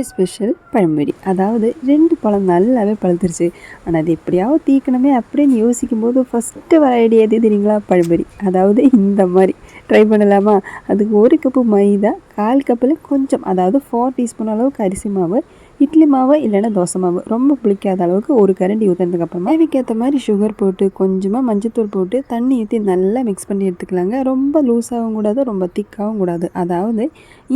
Special பழம்பொரி. அதாவது 2 பழம் நல்லாவே பழுத்துருச்சு. ஆனால் அது எப்படியாவது தீக்கணுமே அப்படின்னு யோசிக்கும்போது ஃபஸ்ட்டு வர ஐடியா எது தெரியுங்களா? பழம்பொரி. அதாவது இந்த மாதிரி ட்ரை பண்ணலாமா? அதுக்கு 1 கப்பு மைதா, 1/4 கப்பில் கொஞ்சம், அதாவது 4 டீஸ்பூன் அளவுக்கு அரிசி மாவு, இட்லி மாவு இல்லைன்னா தோசை மாவு, ரொம்ப புளிக்காத அளவுக்கு 1 கரண்டி ஊற்றுனதுக்கப்புறமா தேவைக்கேற்ற மாதிரி சுகர் போட்டு கொஞ்சமாக மஞ்சத்தூள் போட்டு தண்ணி ஊற்றி நல்லா மிக்ஸ் பண்ணி எடுத்துக்கலாங்க. ரொம்ப லூஸாகவும் கூடாது, ரொம்ப திக்காகவும் கூடாது. அதாவது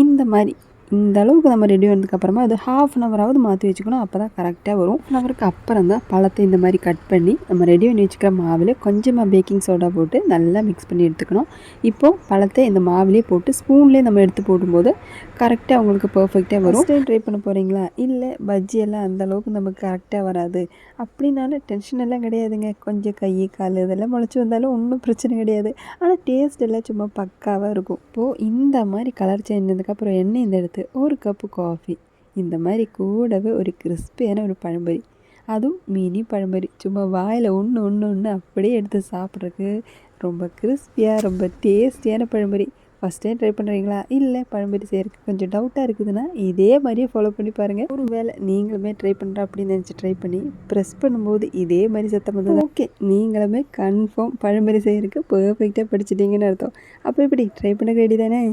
இந்த மாதிரி இந்த அளவுக்கு நம்ம ரெடி பண்ணதுக்கப்புறமா அது 1/2 அன் ஹவராவது மாற்றி வச்சுக்கணும். அப்போ தான் கரெக்டாக வரும். 1 ஹவருக்கு அப்புறம் தான் பழத்தை இந்த மாதிரி கட் பண்ணி நம்ம ரெடி பண்ணி வச்சுக்கிற மாவில் கொஞ்சமாக பேக்கிங் சோடா போட்டு நல்லா மிக்ஸ் பண்ணி எடுத்துக்கணும். இப்போது பழத்தை இந்த மாவிலே போட்டு ஸ்பூன்லேயே நம்ம எடுத்து போடும்போது கரெக்டாக உங்களுக்கு பர்ஃபெக்டாக வரும். டைம் ட்ரை பண்ண போகிறீங்களா? இல்லை பஜ்ஜியெல்லாம் அந்தளவுக்கு நமக்கு கரெக்டாக வராது அப்படின்னாலும் டென்ஷன் எல்லாம் கிடையாதுங்க. கொஞ்சம் கை கால் இதெல்லாம் முளைச்சி வந்தாலும் ஒன்றும் பிரச்சனை கிடையாது. ஆனால் டேஸ்ட் எல்லாம் சும்மா பக்காவாக இருக்கும். இப்போது இந்த மாதிரி கலர் சேஞ்சதுக்கப்புறம் எண்ணெய் இந்த எடுத்து 1 கப்பு காஃபி, இந்த மாதிரி கூடவே ஒரு கிறிஸ்பியான ஒரு பழம்பொரி, அதுவும் மினி பழம்பொரி, சும்மா வாயில் ஒன்று அப்படியே எடுத்து சாப்பிட்றதுக்கு ரொம்ப கிறிஸ்பியாக ரொம்ப டேஸ்டியான பழம்பொரி. ஃபஸ்ட் டைம் ட்ரை பண்ணுறீங்களா? இல்லை பழம்பொரி செய்கிறதுக்கு கொஞ்சம் டவுட்டாக இருக்குதுன்னா இதே மாதிரியே ஃபாலோ பண்ணி பாருங்கள். ஒரு வேளை நீங்களுமே ட்ரை பண்ணுறா அப்படின்னு நினச்சி ட்ரை பண்ணி ப்ரெஸ் பண்ணும்போது இதே மாதிரி சத்தம் வந்தது, ஓகே நீங்களுமே கன்ஃபார்ம் பழம்பொரி செய்கிறதுக்கு பர்ஃபெக்டாக படிச்சிட்டிங்கன்னு அர்த்தம். அப்போ இப்படி ட்ரை பண்ண ரெடி தானே?